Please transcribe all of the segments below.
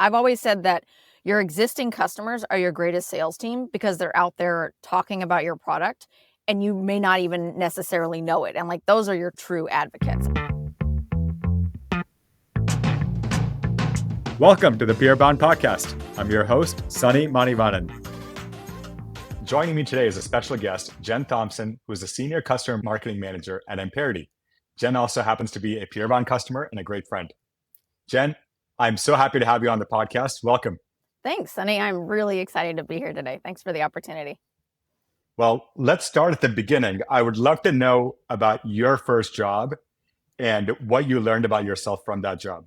I've always said that your existing customers are your greatest sales team because they're out there talking about your product and you may not even necessarily know it. And like those are your true advocates. Welcome to the Beerbound Podcast. I'm your host, Sunny Manivanan. Joining me today is a special guest, Jen Thompson, who is a Senior Customer Marketing Manager at Amperity. Jen also happens to be a Beerbound customer and a great friend. Jen, I'm so happy to have you on the podcast. Welcome. Thanks, Sunny. I'm really excited to be here today. Thanks for the opportunity. Well, let's start at the beginning. I would love to know about your first job and what you learned about yourself from that job.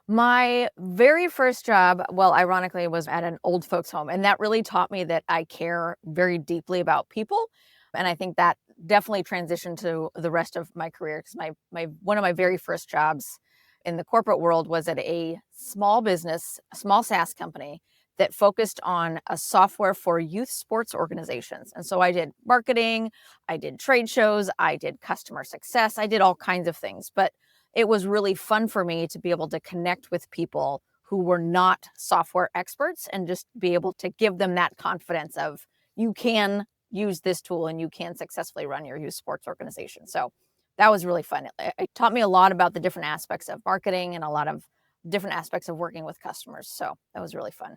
My very first job, well, ironically, was at an old folks home. And that really taught me that I care very deeply about people. And I think that definitely transitioned to the rest of my career because my one of my very first jobs in the corporate world was at a small business, a small SaaS company that focused on a software for youth sports organizations. And so I did marketing, I did trade shows, I did customer success, I did all kinds of things. But it was really fun for me to be able to connect with people who were not software experts and just be able to give them that confidence of you can use this tool and you can successfully run your youth sports organization. So that was really fun. It taught me a lot about the different aspects of marketing and a lot of different aspects of working with customers. So that was really fun.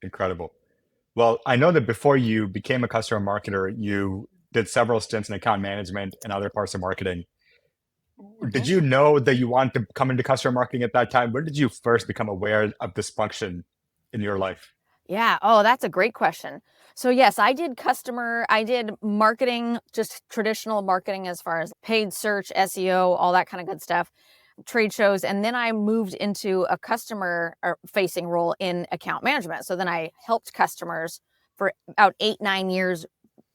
Incredible. Well, I know that before you became a customer marketer, you did several stints in account management and other parts of marketing. Did you know that you wanted to come into customer marketing at that time? When did you first become aware of this function in your life? Yeah. Oh, that's a great question. So yes, I did marketing, just traditional marketing as far as paid search, SEO, all that kind of good stuff, trade shows. And then I moved into a customer facing role in account management. So then I helped customers for about 8-9 years,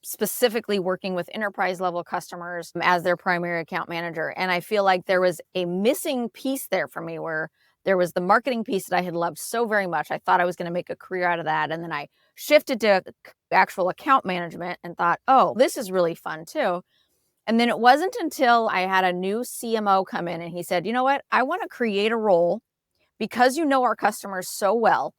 specifically working with enterprise level customers as their primary account manager. And I feel like there was a missing piece there for me where there was the marketing piece that I had loved so very much. I thought I was going to make a career out of that. And then I shifted to actual account management and thought, oh, this is really fun too. And then it wasn't until I had a new CMO come in and he said, you know what, I want to create a role because you know our customers so well.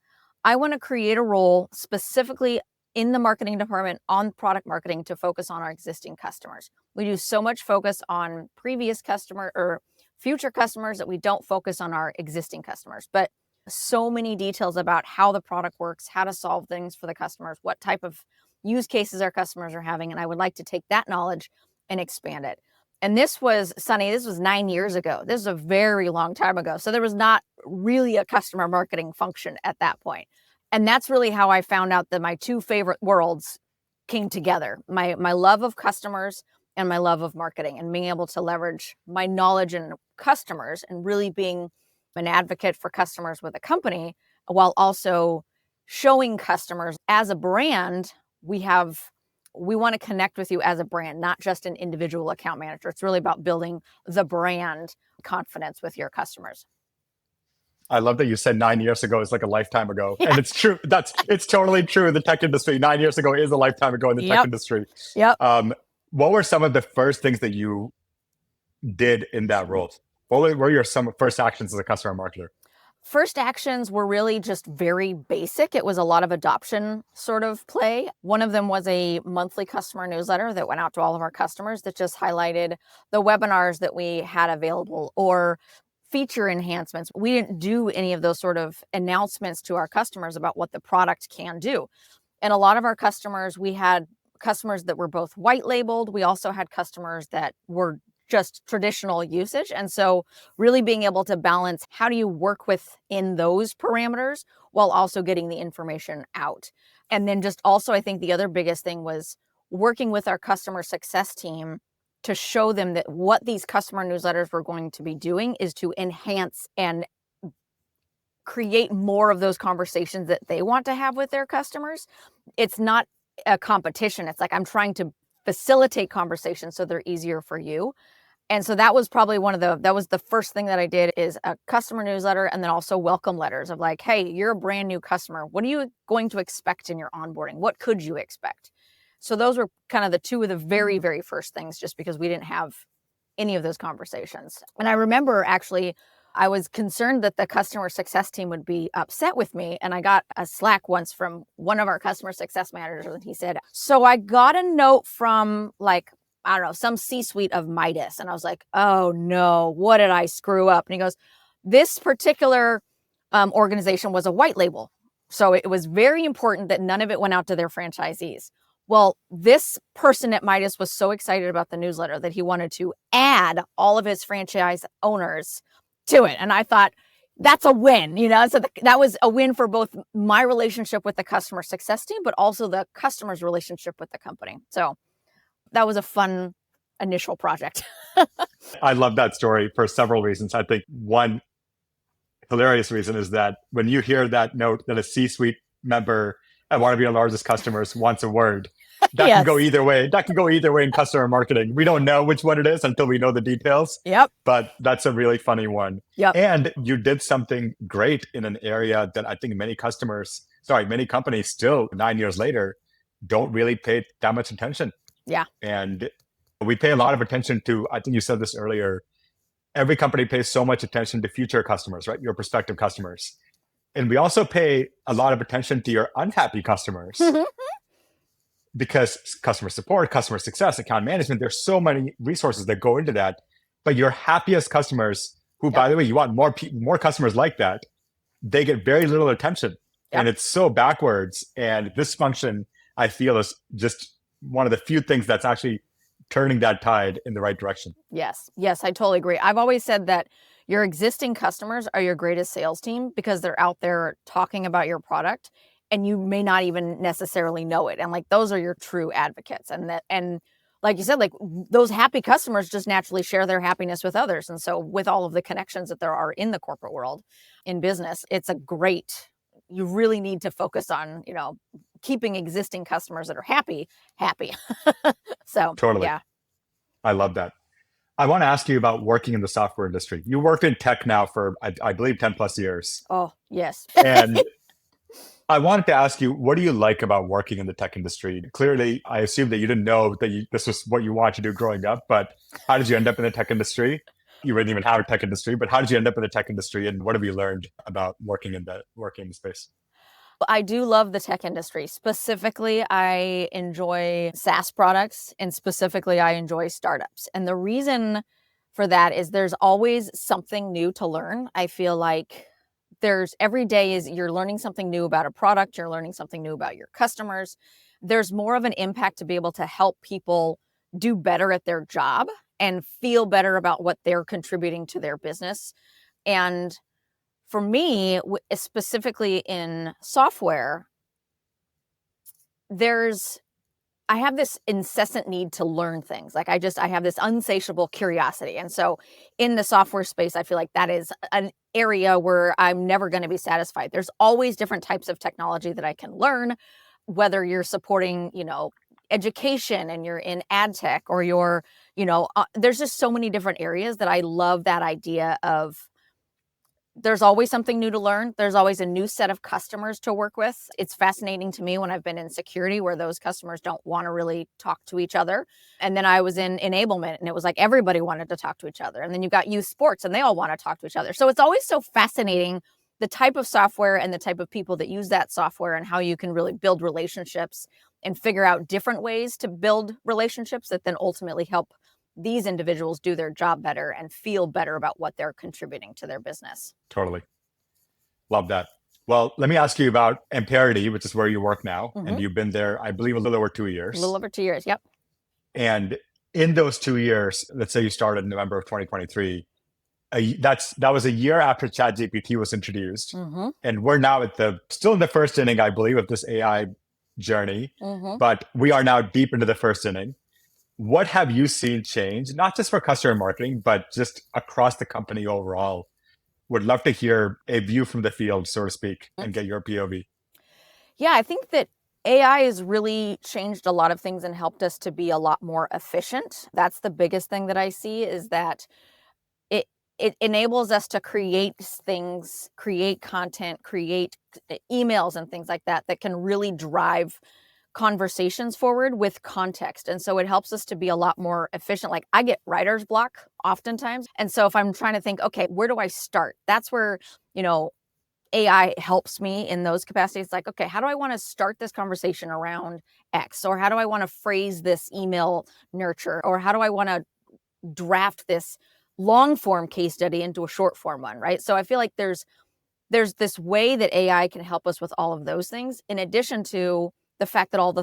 I want to create a role specifically in the marketing department on product marketing to focus on our existing customers. We do so much focus on previous customer or future customers that we don't focus on our existing customers, but so many details about how the product works, how to solve things for the customers, what type of use cases our customers are having. And I would like to take that knowledge and expand it. And this was 9 years ago. This is a very long time ago. So there was not really a customer marketing function at that point. And that's really how I found out that my two favorite worlds came together. My love of customers and my love of marketing and being able to leverage my knowledge in customers and really being an advocate for customers with a company while also showing customers as a brand, we want to connect with you as a brand, not just an individual account manager. It's really about building the brand confidence with your customers. I love that you said 9 years ago is like a lifetime ago. Yeah. And it's true. It's totally true in the tech industry. 9 years ago is a lifetime ago in the tech industry. Yep. What were some of the first things that you did in that role? What were your some first actions as a customer marketer? First actions were really just very basic. It was a lot of adoption sort of play. One of them was a monthly customer newsletter that went out to all of our customers that just highlighted the webinars that we had available or feature enhancements. We didn't do any of those sort of announcements to our customers about what the product can do. And a lot of our customers, we had customers that were both white labeled. We also had customers that were just traditional usage. And so really being able to balance how do you work within those parameters while also getting the information out. And then just also, I think the other biggest thing was working with our customer success team to show them that what these customer newsletters were going to be doing is to enhance and create more of those conversations that they want to have with their customers. It's not a competition. It's like I'm trying to facilitate conversations so they're easier for you. And so that was probably that was the first thing that I did is a customer newsletter and then also welcome letters of like, hey, you're a brand new customer. What are you going to expect in your onboarding? What could you expect? So those were kind of the two of the very, very first things, just because we didn't have any of those conversations. And I remember actually I was concerned that the customer success team would be upset with me. And I got a Slack once from one of our customer success managers. And he said, so I got a note from like, I don't know, some C-suite of Midas. And I was like, oh no, what did I screw up? And he goes, this particular organization was a white label. So it was very important that none of it went out to their franchisees. Well, this person at Midas was so excited about the newsletter that he wanted to add all of his franchise owners to it. And I thought, that's a win, So that was a win for both my relationship with the customer success team, but also the customer's relationship with the company. So that was a fun initial project. I love that story for several reasons. I think one hilarious reason is that when you hear that note that a C-suite member at one of your largest customers wants a word, that Yes. can go either way. That can go either way in customer marketing. We don't know which one it is until we know the details. Yep. But that's a really funny one. Yep. And you did something great in an area that I think many companies still 9 years later don't really pay that much attention. Yeah. And we pay a lot of attention to, I think you said this earlier, every company pays so much attention to future customers, right? Your prospective customers. And we also pay a lot of attention to your unhappy customers because customer support, customer success, account management, there's so many resources that go into that. But your happiest customers, who, by the way, you want more customers like that, they get very little attention. And it's so backwards. And this function, I feel, is just one of the few things that's actually turning that tide in the right direction. Yes, I totally agree. I've always said that your existing customers are your greatest sales team because they're out there talking about your product and you may not even necessarily know it. And like, those are your true advocates. And like you said, like those happy customers just naturally share their happiness with others. And so with all of the connections that there are in the corporate world, in business, you really need to focus on, keeping existing customers that are happy. So totally. Yeah. I love that. I want to ask you about working in the software industry. You worked in tech now for, I believe, 10 plus years. Oh, yes. And I wanted to ask you, what do you like about working in the tech industry? Clearly, I assume that you didn't know that this was what you wanted to do growing up, but how did you end up in the tech industry? You didn't even have a tech industry, but how did you end up in the tech industry, and what have you learned about working in the space? I do love the tech industry. Specifically, I enjoy SaaS products, and specifically, I enjoy startups. And the reason for that is there's always something new to learn. I feel like every day you're learning something new about a product, you're learning something new about your customers. There's more of an impact to be able to help people do better at their job and feel better about what they're contributing to their business. And for me, specifically in software, I have this incessant need to learn things. Like I have this insatiable curiosity. And so in the software space, I feel like that is an area where I'm never going to be satisfied. There's always different types of technology that I can learn, whether you're supporting, education and you're in ad tech, or there's just so many different areas that I love that idea of. There's always something new to learn. There's always a new set of customers to work with. It's fascinating to me when I've been in security where those customers don't want to really talk to each other. And then I was in enablement and it was like everybody wanted to talk to each other. And then you've got youth sports and they all want to talk to each other. So it's always so fascinating, the type of software and the type of people that use that software and how you can really build relationships and figure out different ways to build relationships that then ultimately help these individuals do their job better and feel better about what they're contributing to their business. Totally. Love that. Well, let me ask you about Amperity, which is where you work now. Mm-hmm. And you've been there, I believe, a little over 2 years. A little over 2 years, yep. And in those 2 years, let's say you started in November of 2023, that was a year after ChatGPT was introduced. Mm-hmm. And we're now still in the first inning, I believe, of this AI journey. Mm-hmm. But we are now deep into the first inning. What have you seen change, not just for customer marketing, but just across the company overall? Would love to hear a view from the field, so to speak, and get your POV. Yeah, I think that AI has really changed a lot of things and helped us to be a lot more efficient. That's the biggest thing that I see, is that it enables us to create things, create content, create emails and things like that can really drive conversations forward with context. And so it helps us to be a lot more efficient. Like I get writer's block oftentimes. And so if I'm trying to think, okay, where do I start? That's where, AI helps me in those capacities. Like, okay, how do I want to start this conversation around X? Or how do I want to phrase this email nurture? Or how do I want to draft this long form case study into a short form one, right? So I feel like there's this way that AI can help us with all of those things, in addition to the fact that all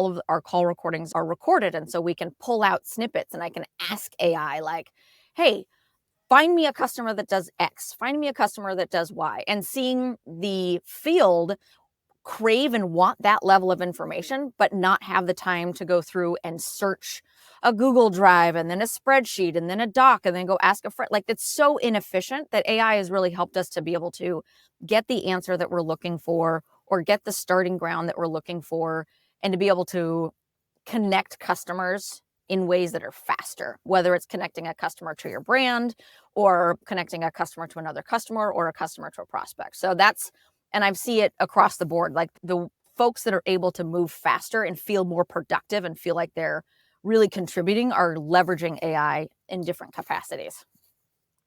of our call recordings are recorded. And so we can pull out snippets and I can ask AI like, hey, find me a customer that does X, find me a customer that does Y, and seeing the field crave and want that level of information, but not have the time to go through and search a Google Drive and then a spreadsheet and then a doc and then go ask a friend. Like it's so inefficient that AI has really helped us to be able to get the answer that we're looking for or get the starting ground that we're looking for, and to be able to connect customers in ways that are faster, whether it's connecting a customer to your brand or connecting a customer to another customer or a customer to a prospect. So and I see it across the board, like the folks that are able to move faster and feel more productive and feel like they're really contributing are leveraging AI in different capacities.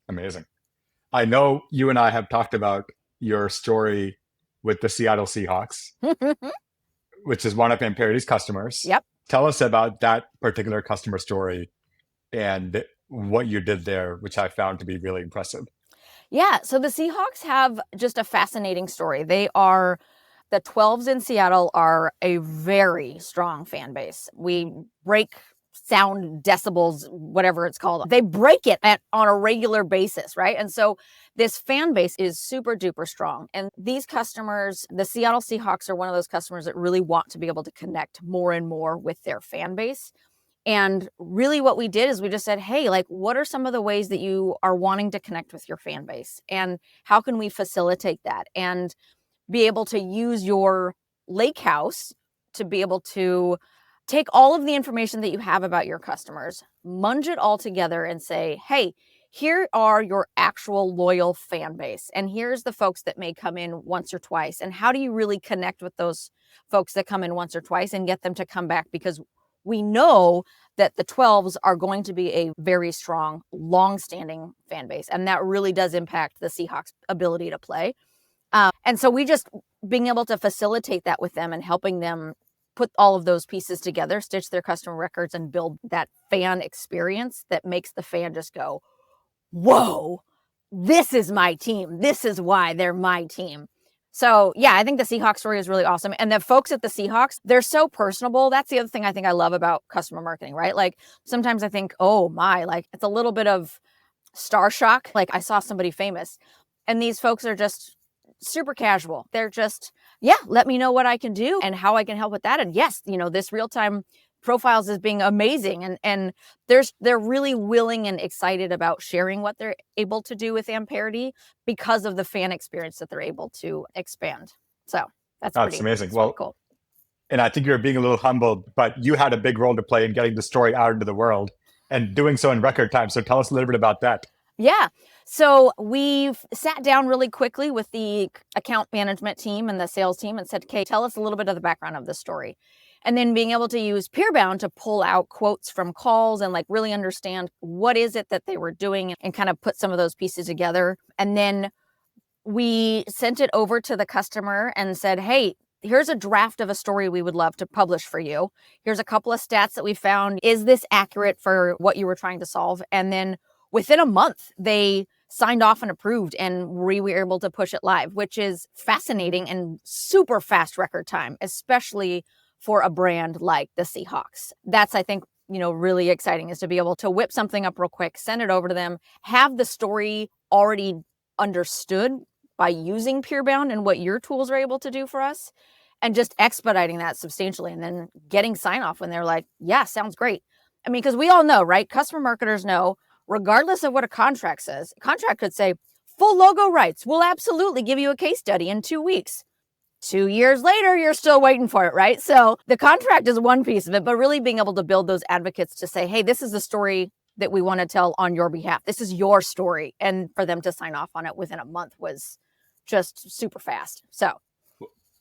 Amazing. I know you and I have talked about your story with the Seattle Seahawks, which is one of Amperity's customers. Yep. Tell us about that particular customer story and what you did there, which I found to be really impressive. Yeah. So the Seahawks have just a fascinating story. The 12s in Seattle are a very strong fan base. We break sound decibels, whatever it's called. They break it on a regular basis, right? And so this fan base is super duper strong. And these customers, the Seattle Seahawks are one of those customers that really want to be able to connect more and more with their fan base. And really what we did is we just said, hey, like, what are some of the ways that you are wanting to connect with your fan base? And how can we facilitate that? And be able to use your lake house to be able to take all of the information that you have about your customers, munge it all together and say, hey, here are your actual loyal fan base. And here's the folks that may come in once or twice. And how do you really connect with those folks that come in once or twice and get them to come back? Because we know that the 12s are going to be a very strong, long-standing fan base. And that really does impact the Seahawks' ability to play. And so we just being able to facilitate that with them and helping them put all of those pieces together, stitch their customer records, and build that fan experience that makes the fan just go, whoa, this is my team. This is why they're my team. So yeah, I think the Seahawks story is really awesome. And the folks at the Seahawks, they're so personable. That's the other thing I think I love about customer marketing, right? Like sometimes I think, oh my, like it's a little bit of star shock. Like I saw somebody famous, and these folks are just super casual. They're just, yeah, let me know what I can do and how I can help with that. And yes, this real-time profiles is being amazing. And they're really willing and excited about sharing what they're able to do with Amperity because of the fan experience that they're able to expand. So that's amazing. Well, cool. And I think you're being a little humbled, but you had a big role to play in getting the story out into the world and doing so in record time. So tell us a little bit about that. Yeah. So we've sat down really quickly with the account management team and the sales team and said, okay, tell us a little bit of the background of the story. And then being able to use Peerbound to pull out quotes from calls and like really understand what is it that they were doing and kind of put some of those pieces together. And then we sent it over to the customer and said, hey, here's a draft of a story we would love to publish for you. Here's a couple of stats that we found. Is this accurate for what you were trying to solve? And then within a month, they signed off and approved, and we were able to push it live, which is fascinating and super fast record time, especially for a brand like the Seahawks. That's, I think, really exciting, is to be able to whip something up real quick, send it over to them, have the story already understood by using Peerbound and what your tools are able to do for us, and just expediting that substantially, and then getting sign off when they're like, yeah, sounds great. I mean, because we all know, right? Customer marketers know, regardless of what a contract says, a contract could say, full logo rights, we'll absolutely give you a case study in 2 weeks. 2 years later, you're still waiting for it, right? So the contract is one piece of it, but really being able to build those advocates to say, hey, this is the story that we want to tell on your behalf. This is your story. And for them to sign off on it within a month was just super fast. So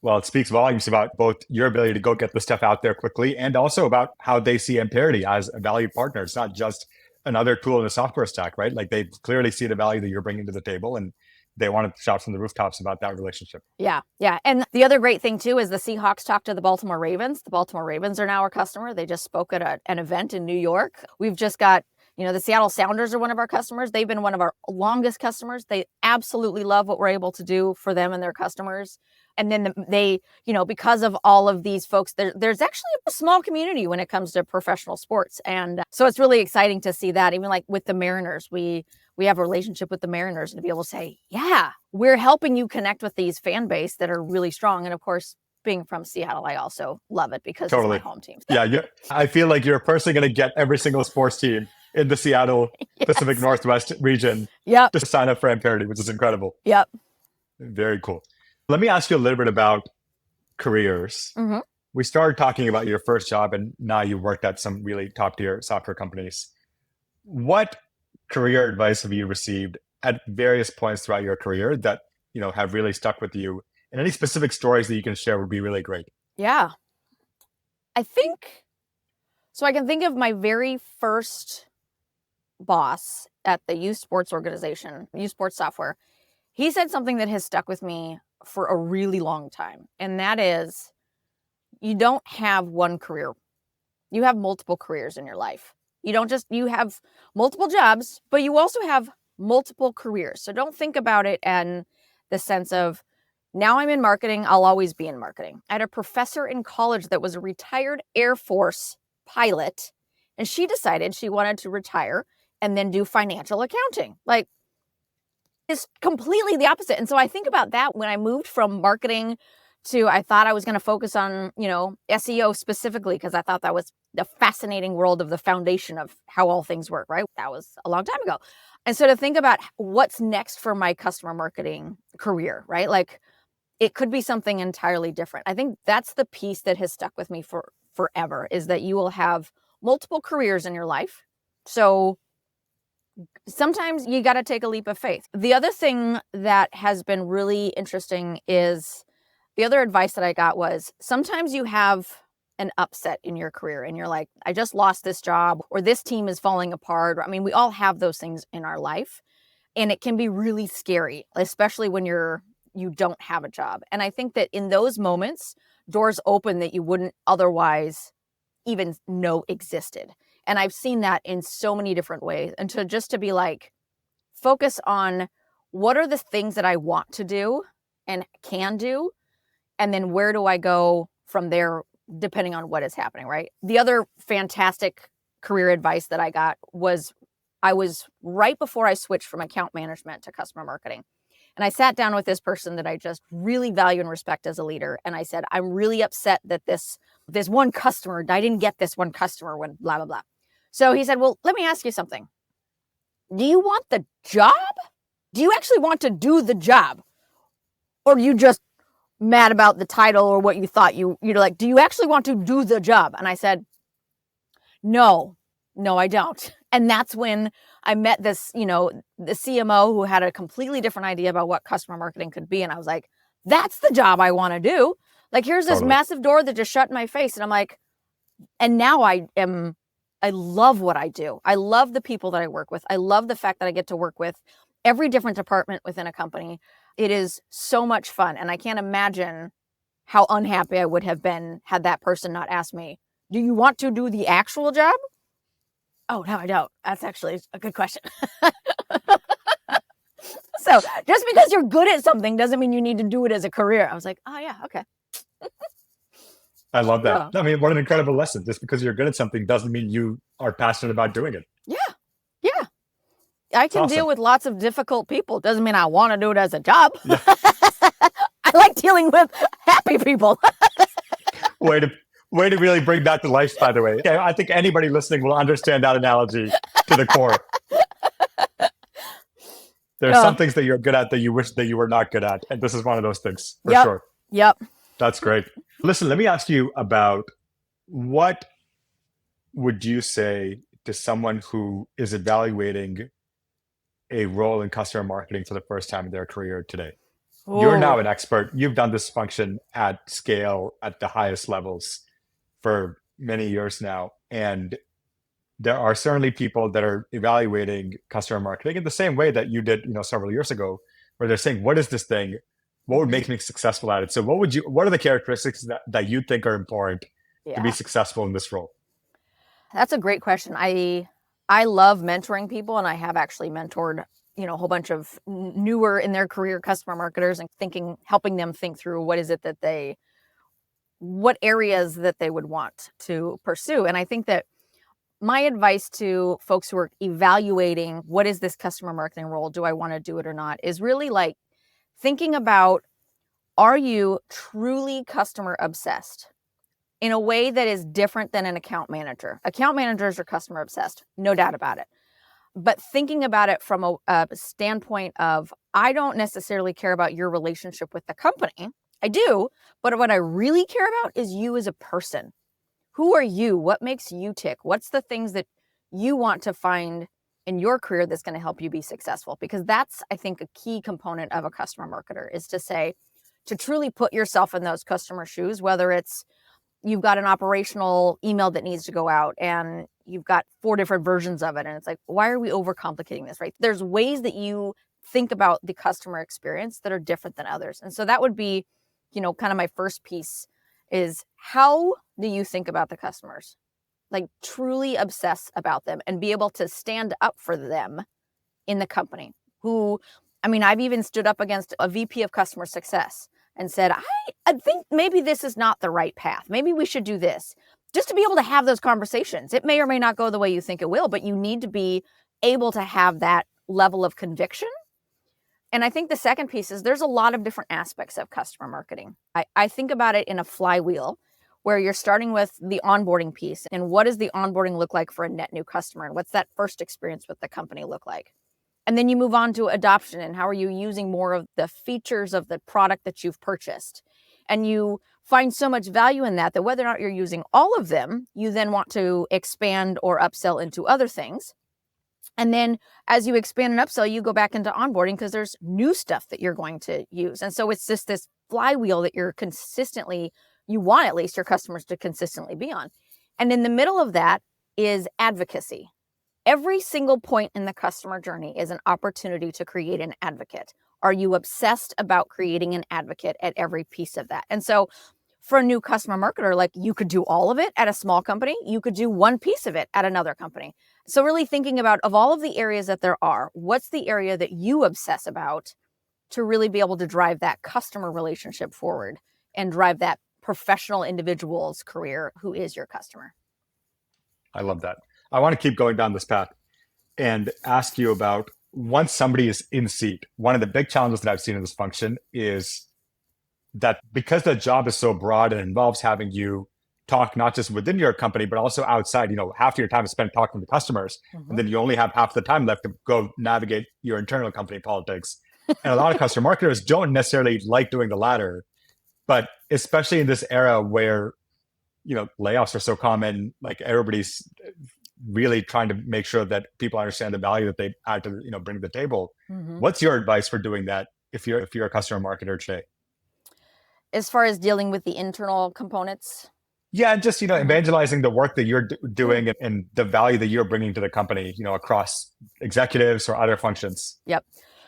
Well, it speaks volumes about both your ability to go get the stuff out there quickly and also about how they see Amperity as a valued partner. It's not just another tool in the software stack, right? Like they clearly see the value that you're bringing to the table and they want to shout from the rooftops about that relationship. Yeah, yeah. And the other great thing too is the Seahawks talked to the Baltimore Ravens. The Baltimore Ravens are now our customer. They just spoke at an event in New York. We've just got, the Seattle Sounders are one of our customers. They've been one of our longest customers. They absolutely love what we're able to do for them and their customers. And then they, because of all of these folks, there's actually a small community when it comes to professional sports. And so it's really exciting to see that. Even like with the Mariners, we have a relationship with the Mariners, and to be able to say, yeah, we're helping you connect with these fan base that are really strong. And of course, being from Seattle, I also love it because It's my home team. Yeah, I feel like you're personally going to get every single sports team in the Seattle Pacific Northwest region to sign up for Amperity, which is incredible. Yep. Very cool. Let me ask you a little bit about careers. Mm-hmm. We started talking about your first job, and now you worked at some really top-tier software companies. What career advice have you received at various points throughout your career that have really stuck with you? And any specific stories that you can share would be really great. Yeah. I think so. I can think of my very first boss at the youth sports organization, youth sports software. He said something that has stuck with me for a really long time. And that is, you don't have one career. You have multiple careers in your life. You have multiple jobs, but you also have multiple careers. So don't think about it in the sense of, now I'm in marketing, I'll always be in marketing. I had a professor in college that was a retired Air Force pilot, and she decided she wanted to retire and then do financial accounting. Like, it's completely the opposite. And so I think about that when I moved from marketing to, I thought I was going to focus on, SEO specifically, because I thought that was the fascinating world of the foundation of how all things work, right? That was a long time ago. And so to think about what's next for my customer marketing career, right? Like, it could be something entirely different. I think that's the piece that has stuck with me for forever, is that you will have multiple careers in your life. So sometimes you got to take a leap of faith. The other thing that has been really interesting is, the other advice that I got was, sometimes you have an upset in your career and you're like, I just lost this job, or this team is falling apart. I mean, we all have those things in our life, and it can be really scary, especially when you don't have a job. And I think that in those moments, doors open that you wouldn't otherwise even know existed. And I've seen that in so many different ways. And to be like, focus on what are the things that I want to do and can do, and then where do I go from there, depending on what is happening, right? The other fantastic career advice that I got was, I was right before I switched from account management to customer marketing. And I sat down with this person that I just really value and respect as a leader. And I said, I'm really upset that this one customer, I didn't get this one customer when blah, blah, blah. So he said, well, let me ask you something. Do you want the job? Do you actually want to do the job? Or are you just mad about the title or what you thought you're like, do you actually want to do the job? And I said, no, I don't. And that's when I met this, the CMO who had a completely different idea about what customer marketing could be. And I was like, that's the job I want to do. Like, here's this massive door that just shut in my face. And I'm like, and now I love what I do. I love the people that I work with. I love the fact that I get to work with every different department within a company. It is so much fun. And I can't imagine how unhappy I would have been had that person not asked me, do you want to do the actual job? Oh, no, I don't. That's actually a good question. So just because you're good at something doesn't mean you need to do it as a career. I was like, oh, yeah, okay. I love that. Yeah. I mean, what an incredible lesson. Just because you're good at something doesn't mean you are passionate about doing it. Yeah. I can deal with lots of difficult people. Doesn't mean I want to do it as a job. Yeah. I like dealing with happy people. Way to really bring that to life, by the way. Okay, I think anybody listening will understand that analogy to the core. There are some things that you're good at that you wish that you were not good at. And this is one of those things, for sure. Yep. That's great. Listen, let me ask you about, what would you say to someone who is evaluating a role in customer marketing for the first time in their career today? You're now Oh, an expert. You've done this function at scale at the highest levels for many years now. And there are certainly people that are evaluating customer marketing in the same way that you did, several years ago, where they're saying, what is this thing? What would mhm. make me successful at it? So what are the characteristics that you think are important to be Yeah. successful in this role? That's a great question. I love mentoring people, and I have actually mentored, a whole bunch of newer in their career customer marketers and helping them think through what areas that they would want to pursue. And I think that my advice to folks who are evaluating what is this customer marketing role, do I want to do it or not, is really like thinking about, are you truly customer obsessed in a way that is different than an account manager? Account managers are customer obsessed, no doubt about it. But thinking about it from a standpoint of, I don't necessarily care about your relationship with the company. I do, but what I really care about is you as a person. Who are you? What makes you tick? What's the things that you want to find in your career that's going to help you be successful? Because that's, I think, a key component of a customer marketer, is to truly put yourself in those customer shoes, whether it's you've got an operational email that needs to go out and you've got 4 different versions of it. And it's like, why are we overcomplicating this, right? There's ways that you think about the customer experience that are different than others. And so that would be, kind of my first piece is, how do you think about the customers? Like, truly obsess about them and be able to stand up for them in the company. I've even stood up against a VP of customer success and said, I think maybe this is not the right path. Maybe we should do this, just to be able to have those conversations. It may or may not go the way you think it will, but you need to be able to have that level of conviction. And I think the second piece is, there's a lot of different aspects of customer marketing. I think about it in a flywheel, where you're starting with the onboarding piece. And what does the onboarding look like for a net new customer? And what's that first experience with the company look like? And then you move on to adoption, and how are you using more of the features of the product that you've purchased? And you find so much value in that whether or not you're using all of them, you then want to expand or upsell into other things. And then as you expand and upsell, you go back into onboarding because there's new stuff that you're going to use. And so it's just this flywheel that you want at least your customers to consistently be on. And in the middle of that is advocacy. Every single point in the customer journey is an opportunity to create an advocate. Are you obsessed about creating an advocate at every piece of that? And so for a new customer marketer, like, you could do all of it at a small company, you could do one piece of it at another company. So really thinking about, of all of the areas that there are, what's the area that you obsess about to really be able to drive that customer relationship forward and drive that professional individual's career who is your customer. I love that. I want to keep going down this path and ask you about, once somebody is in seat, one of the big challenges that I've seen in this function is that because the job is so broad and involves having you talk not just within your company, but also outside, half of your time is spent talking to customers. Mm-hmm. And then you only have half the time left to go navigate your internal company politics. And a lot of customer marketers don't necessarily like doing the latter, but especially in this era where, layoffs are so common, like everybody's really trying to make sure that people understand the value that they add to, bring to the table. Mm-hmm. What's your advice for doing that if you're a customer marketer today? As far as dealing with the internal components? Yeah, just evangelizing the work that you're doing and the value that you're bringing to the company, across executives or other functions. Yep.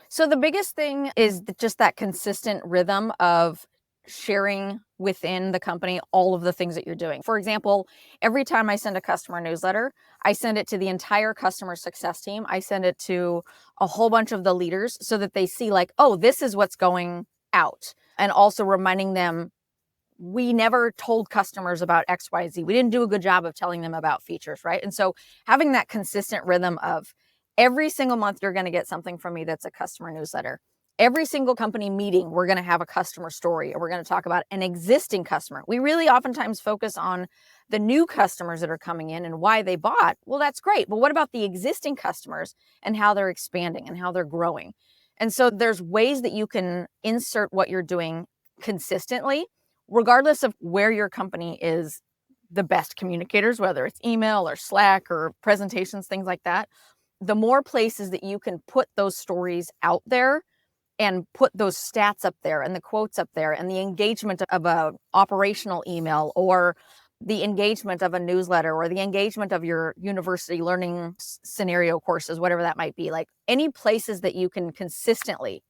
So the biggest thing is just that consistent rhythm of sharing within the company all of the things that you're doing. For example, every time I send a customer newsletter, I send it to the entire customer success team. I send it to a whole bunch of the leaders so that they see, like, oh, this is what's going out. And also reminding them, we never told customers about XYZ. We didn't do a good job of telling them about features, right? And so having that consistent rhythm of, every single month, you're going to get something from me that's a customer newsletter. Every single company meeting, we're going to have a customer story, or we're going to talk about an existing customer. We really oftentimes focus on the new customers that are coming in and why they bought. Well, that's great. But what about the existing customers and how they're expanding and how they're growing? And so there's ways that you can insert what you're doing consistently, regardless of where your company is the best communicators, whether it's email or Slack or presentations, things like that. The more places that you can put those stories out there and put those stats up there and the quotes up there and the engagement of a operational email or the engagement of a newsletter or the engagement of your university learning scenario courses, whatever that might be, like any places that you can consistently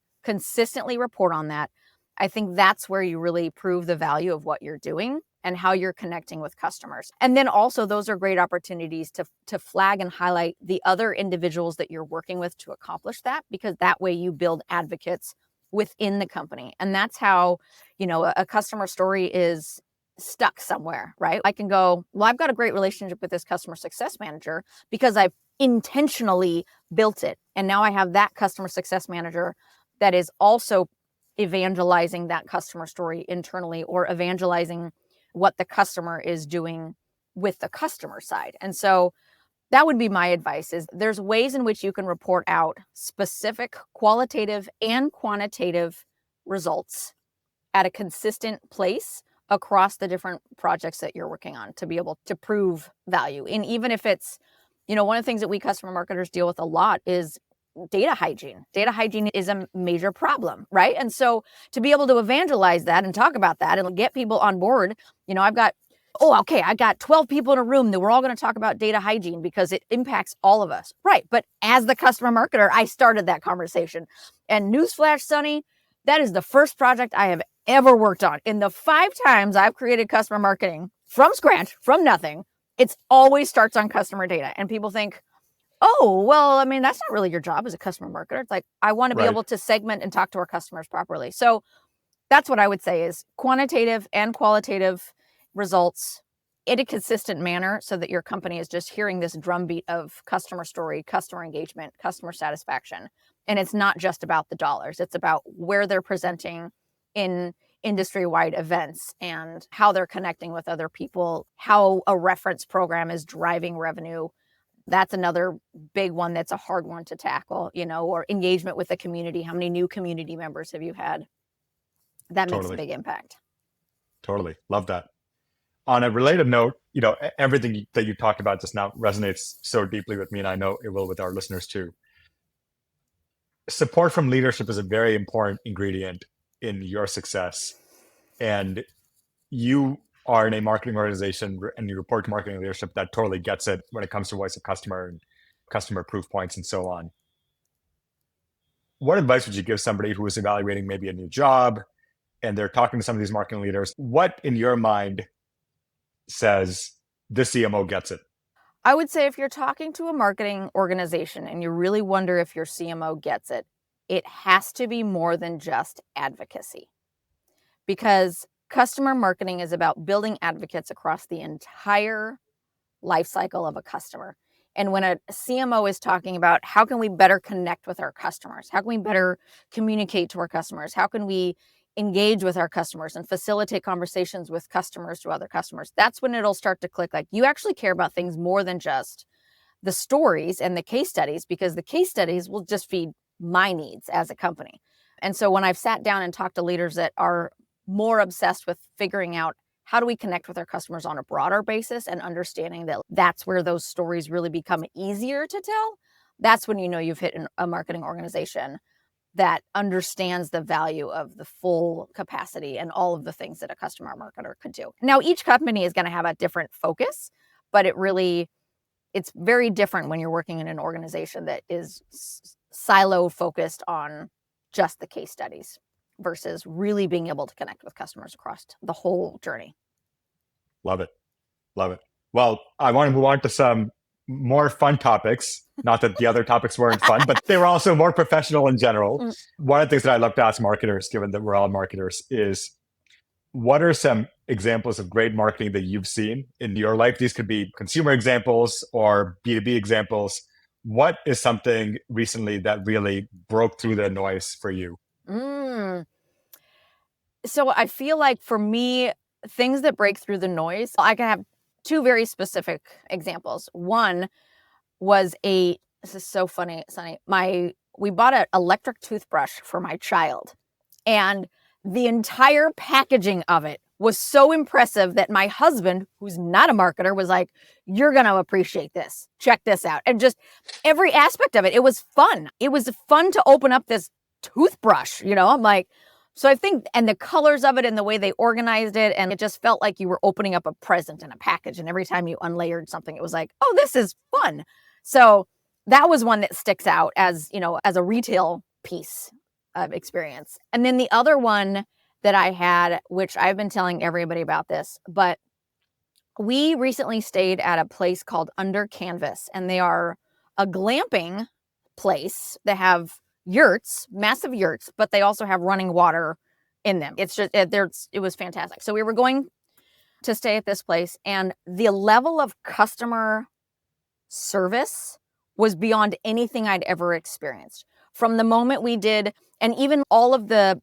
report on that, I think that's where you really prove the value of what you're doing and how you're connecting with customers. And then also those are great opportunities to flag and highlight the other individuals that you're working with to accomplish that, because that way you build advocates within the company. And that's how, a customer story is stuck somewhere, right? I can go, well, I've got a great relationship with this customer success manager because I've intentionally built it. And now I have that customer success manager that is also evangelizing that customer story internally or evangelizing what the customer is doing with the customer side. And so that would be my advice, is there's ways in which you can report out specific qualitative and quantitative results at a consistent place across the different projects that you're working on to be able to prove value. And even if it's, one of the things that we customer marketers deal with a lot is data hygiene. Data hygiene is a major problem, right? And so to be able to evangelize that and talk about that and get people on board, I got 12 people in a room that we're all going to talk about data hygiene because it impacts all of us. Right. But as the customer marketer, I started that conversation. And newsflash, Sonny, that is the first project I have ever worked on. In the 5 times I've created customer marketing from scratch, from nothing, it's always starts on customer data. And people think, oh, well, I mean, that's not really your job as a customer marketer. It's like, I want to be able to segment and talk to our customers properly. So that's what I would say is quantitative and qualitative results in a consistent manner so that your company is just hearing this drumbeat of customer story, customer engagement, customer satisfaction. And it's not just about the dollars. It's about where they're presenting in industry-wide events and how they're connecting with other people, how a reference program is driving revenue. That's another big one that's a hard one to tackle, or engagement with the community. How many new community members have you had? That makes a big impact. Totally. Love that. On a related note, everything that you talked about just now resonates so deeply with me, and I know it will with our listeners too. Support from leadership is a very important ingredient in your success. And you are in a marketing organization and you report to marketing leadership that totally gets it when it comes to voice of customer and customer proof points and so on. What advice would you give somebody who is evaluating maybe a new job and they're talking to some of these marketing leaders? What in your mind says this CMO gets it? I would say if you're talking to a marketing organization and you really wonder if your CMO gets it, it has to be more than just advocacy. Because customer marketing is about building advocates across the entire life cycle of a customer. And when a CMO is talking about how can we better connect with our customers, how can we better communicate to our customers, how can we engage with our customers and facilitate conversations with customers to other customers, that's when it'll start to click. Like, you actually care about things more than just the stories and the case studies, because the case studies will just feed my needs as a company. And so when I've sat down and talked to leaders that are more obsessed with figuring out how do we connect with our customers on a broader basis and understanding that that's where those stories really become easier to tell, that's when you've hit a marketing organization that understands the value of the full capacity and all of the things that a customer marketer could do. Now, each company is going to have a different focus, but it's very different when you're working in an organization that is silo focused on just the case studies versus really being able to connect with customers across the whole journey. Love it. Love it. Well, I want to move on to some more fun topics. Not that the other topics weren't fun, but they were also more professional in general. One of the things that I love to ask marketers, given that we're all marketers, is what are some examples of great marketing that you've seen in your life? These could be consumer examples or B2B examples. What is something recently that really broke through the noise for you? So I feel like for me, things that break through the noise, I can have 2 very specific examples. One was this is so funny, Sonny. We bought an electric toothbrush for my child, and the entire packaging of it was so impressive that my husband, who's not a marketer, was like, "You're going to appreciate this. Check this out." And just every aspect of it, it was fun. It was fun to open up this toothbrush, I'm like, so I think, and the colors of it and the way they organized it, and it just felt like you were opening up a present in a package. And every time you unlayered something, it was like, oh, this is fun. So that was one that sticks out as, as a retail piece of experience. And then the other one that I had, which I've been telling everybody about this, but we recently stayed at a place called Under Canvas, and they are a glamping place. They have yurts, massive yurts, but they also have running water in them. It's just, it was fantastic. So we were going to stay at this place, and the level of customer service was beyond anything I'd ever experienced. From the moment we did, and even all of the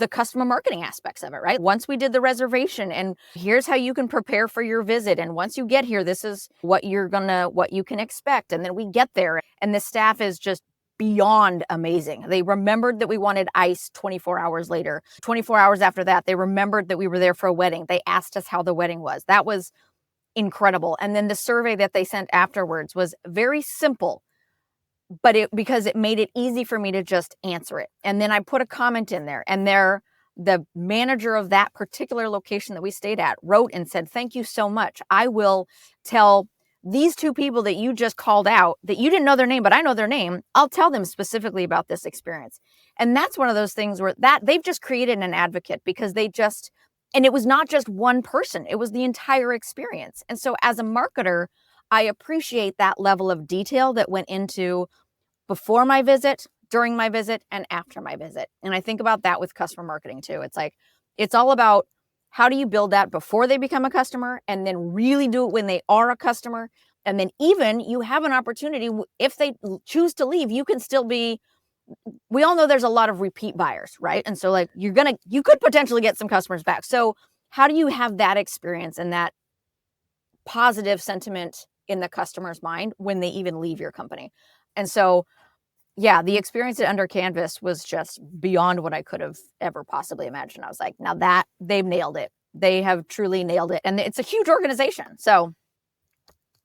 customer marketing aspects of it, right? Once we did the reservation, and here's how you can prepare for your visit. And once you get here, this is what you can expect. And then we get there, and the staff is just beyond amazing. They remembered that we wanted ice 24 hours later. 24 hours after that, they remembered that we were there for a wedding. They asked us how the wedding was. That was incredible. And then the survey that they sent afterwards was very simple, but because it made it easy for me to just answer it. And then I put a comment in there, and the manager of that particular location that we stayed at wrote and said, thank you so much. I will tell these two people that you just called out, that you didn't know their name, but I know their name. I'll tell them specifically about this experience. And that's one of those things where they've just created an advocate, because and it was not just one person, it was the entire experience. And so as a marketer, I appreciate that level of detail that went into before my visit, during my visit, and after my visit. And I think about that with customer marketing too. It's like, it's all about how do you build that before they become a customer, and then really do it when they are a customer. And then even you have an opportunity, if they choose to leave, you can still we all know there's a lot of repeat buyers, right? And so like you could potentially get some customers back. So how do you have that experience and that positive sentiment in the customer's mind when they even leave your company? And so, yeah, the experience at Under Canvas was just beyond what I could have ever possibly imagined. I was like, now that they've nailed it. They have truly nailed it. And it's a huge organization. So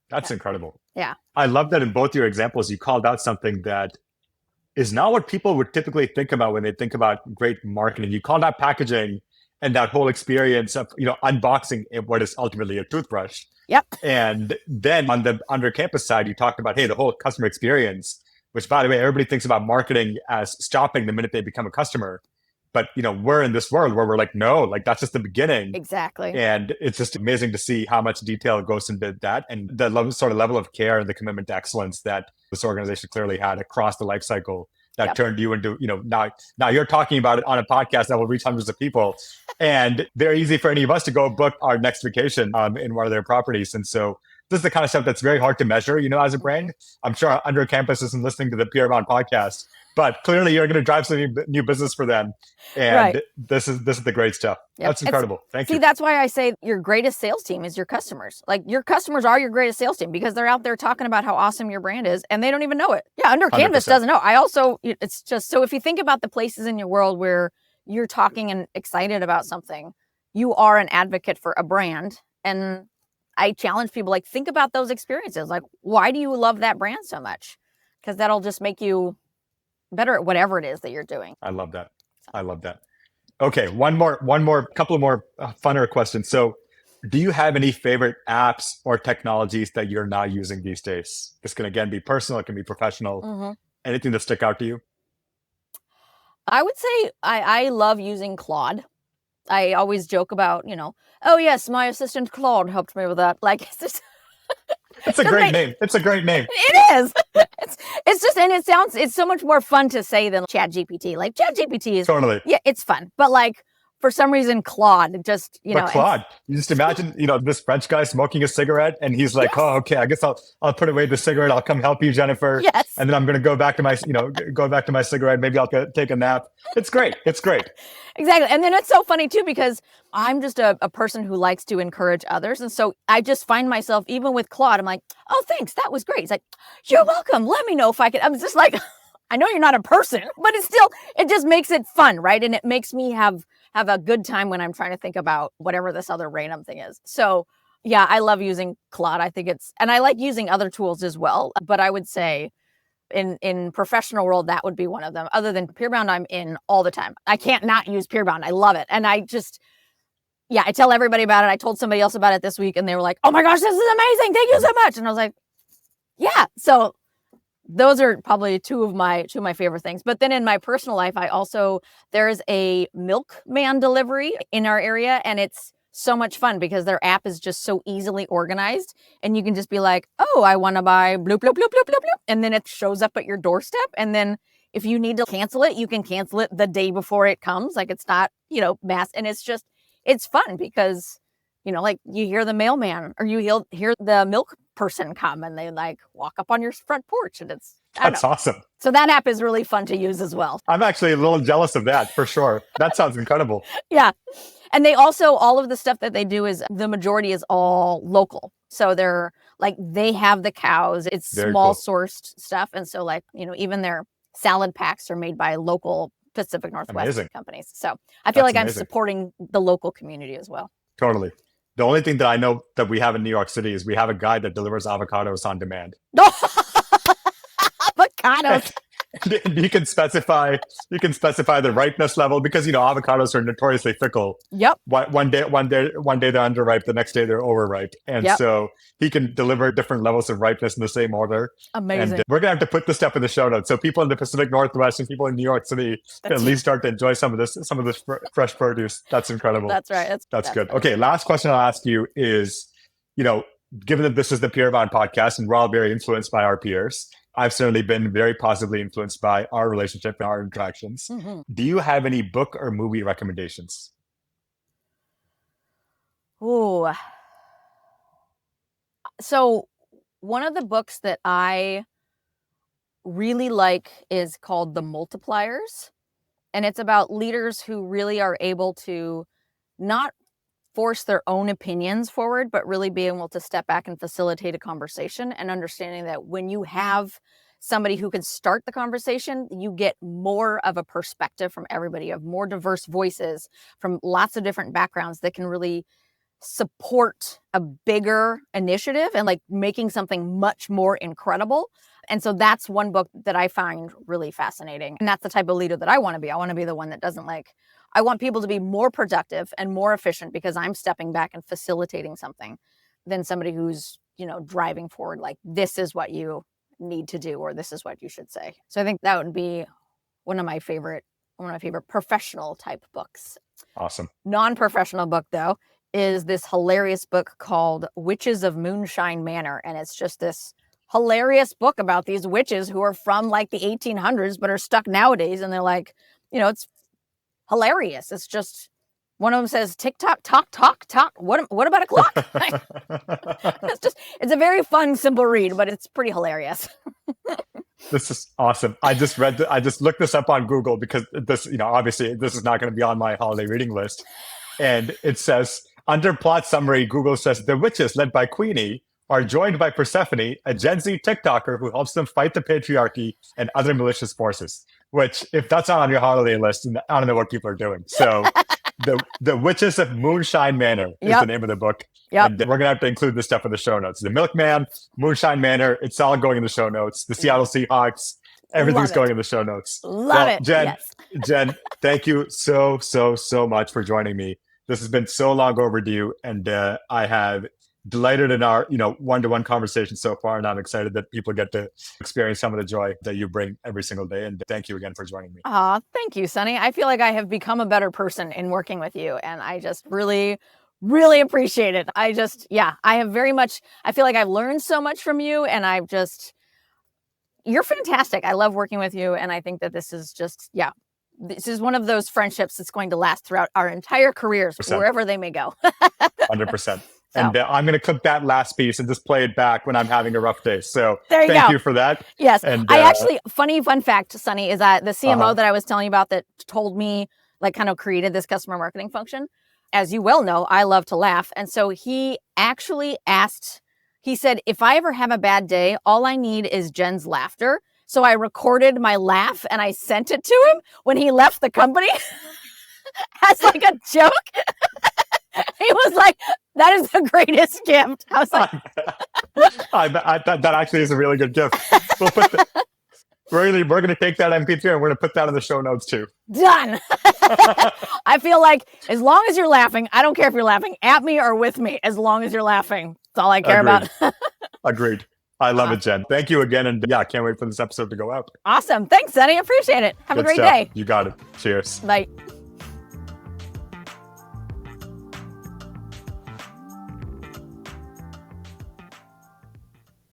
that's incredible. Yeah. I love that in both your examples, you called out something that is not what people would typically think about when they think about great marketing. You called out packaging and that whole experience of, unboxing what is ultimately a toothbrush. Yep. And then on the Under Campus side, you talked about, hey, the whole customer experience, which, by the way, everybody thinks about marketing as stopping the minute they become a customer. But, we're in this world where we're like, no, like that's just the beginning. Exactly. And it's just amazing to see how much detail goes into that, and the level of care and the commitment to excellence that this organization clearly had across the life cycle that turned you into, now you're talking about it on a podcast that will reach hundreds of people, and very easy for any of us to go book our next vacation in one of their properties. And so this is the kind of stuff that's very hard to measure, as a brand. I'm sure Under Campus isn't listening to the Paramount podcast, but clearly you're going to drive some new business for them. And this is the great stuff. Yep. That's incredible. Thank you. See, that's why I say your greatest sales team is your customers. Like your customers are your greatest sales team, because they're out there talking about how awesome your brand is, and they don't even know it. Yeah, Under Canvas 100%. Doesn't know. It's just, so if you think about the places in your world where you're talking and excited about something, you are an advocate for a brand. And I challenge people, like, think about those experiences. Like, why do you love that brand so much? Because that'll just make you better at whatever it is that you're doing. I love that. I love that. Okay, couple of more funner questions. So, do you have any favorite apps or technologies that you're not using these days? This can again be personal, it can be professional. Mm-hmm. Anything that stick out to you? I would say I love using Claude. I always joke about, oh yes, my assistant Claude helped me with that. Like, it's just it's a great name. It's a great name. It is. It's just, and it's so much more fun to say than ChatGPT. Like ChatGPT is totally, yeah, it's fun. But like, for some reason, Claude just, But Claude, you just imagine, this French guy smoking a cigarette, and he's like, yes. Oh, okay, I guess I'll put away the cigarette. I'll come help you, Jennifer. Yes. And then I'm going to go back to my cigarette. Maybe I'll take a nap. It's great. It's great. Exactly. And then it's so funny too, because I'm just a person who likes to encourage others. And so I just find myself, even with Claude, I'm like, oh, thanks. That was great. He's like, you're welcome. Let me know if I can. I'm just like, I know you're not a person, but it just makes it fun, right? And it makes me have a good time when I'm trying to think about whatever this other random thing is. So yeah, I love using Claude. I think and I like using other tools as well. But I would say In professional world, that would be one of them. Other than Peerbound, I'm in all the time. I can't not use Peerbound. I love it. And I tell everybody about it. I told somebody else about it this week and they were like, oh my gosh, this is amazing. Thank you so much. And I was like, yeah. So those are probably two of my favorite things. But then in my personal life, there's a milkman delivery in our area, and it's so much fun because their app is just so easily organized, and you can just be like, oh, I want to buy bloop, bloop, bloop, bloop, bloop, bloop. And then it shows up at your doorstep. And then if you need to cancel it, you can cancel it the day before it comes. Like it's not, mass. And it's fun because, like you hear the mailman or you hear the milk person come and they like walk up on your front porch, and that's awesome. So that app is really fun to use as well. I'm actually a little jealous of that for sure. That sounds incredible. Yeah. And they also, all of the stuff that they do is the majority is all local. So they have the cows, it's Very small cool. sourced stuff. And so even their salad packs are made by local Pacific Northwest companies. So I feel like I'm supporting the local community as well. Totally. The only thing that I know that we have in New York City is we have a guy that delivers avocados on demand. Avocados. You can specify the ripeness level because avocados are notoriously fickle. Yep. One day they're underripe, the next day they're overripe, and so he can deliver different levels of ripeness in the same order. Amazing. And we're gonna have to put this stuff in the show notes so people in the Pacific Northwest and people in New York City can at least start to enjoy some of this fresh produce. That's incredible. That's right. That's good. Okay, last question I'll ask you is, given that this is the Peerbound podcast and we're all very influenced by our peers, I've certainly been very positively influenced by our relationship and our interactions. Mm-hmm. Do you have any book or movie recommendations? Ooh. So one of the books that I really like is called The Multipliers. And it's about leaders who really are able to not force their own opinions forward, but really be able to step back and facilitate a conversation, and understanding that when you have somebody who can start the conversation, you get more of a perspective from everybody, of more diverse voices from lots of different backgrounds that can really support a bigger initiative and like making something much more incredible. And so that's one book that I find really fascinating. And that's the type of leader that I want to be. I want to be the one that doesn't I want people to be more productive and more efficient because I'm stepping back and facilitating something, than somebody who's, driving forward, like this is what you need to do, or this is what you should say. So I think that would be one of my favorite professional type books. Awesome. Non-professional book though is this hilarious book called Witches of Moonshine Manor. And it's just this hilarious book about these witches who are from like the 1800s, but are stuck nowadays. And they're like, it's hilarious. It's just, one of them says, tick tock, tock, tock, tock. What about a clock? It's a very fun, simple read, but it's pretty hilarious. This is awesome. I just looked this up on Google because this, obviously this is not going to be on my holiday reading list. And it says, under plot summary, Google says the witches led by Queenie are joined by Persephone, a Gen Z TikToker who helps them fight the patriarchy and other malicious forces. Which, if that's not on your holiday list, I don't know what people are doing. So the Witches of Moonshine Manor is the name of the book. Yep. And we're going to have to include this stuff in the show notes. The Milkman, Moonshine Manor, it's all going in the show notes. The Seattle Seahawks, everything's going in the show notes. Love it. Jen, thank you so much for joining me. This has been so long overdue, and I have delighted in our one-to-one conversation so far, and I'm excited that people get to experience some of the joy that you bring every single day. And thank you again for joining me. Thank you, Sonny. I feel like I have become a better person in working with you, and I just really, really appreciate it. I feel like I've learned so much from you, and you're fantastic. I love working with you, and I think that this is this is one of those friendships that's going to last throughout our entire careers, 100%. Wherever they may go. 100%. And I'm going to clip that last piece and just play it back when I'm having a rough day. So thank you for that. Yes. And fun fact, Sonny, is that the CMO that I was telling you about that told me, kind of created this customer marketing function. As you well know, I love to laugh. And so he actually he said, if I ever have a bad day, all I need is Jen's laughter. So I recorded my laugh and I sent it to him when he left the company as a joke. He was like, that is the greatest gift. I was like, that actually is a really good gift. we're going to take that MP3 and we're going to put that in the show notes too. Done. I feel like as long as you're laughing, I don't care if you're laughing at me or with me, as long as you're laughing. That's all I care about. Agreed. I love it, Jen. Thank you again. And yeah, I can't wait for this episode to go out. Awesome. Thanks, Sonny. Appreciate it. Have a great day. You got it. Cheers. Bye.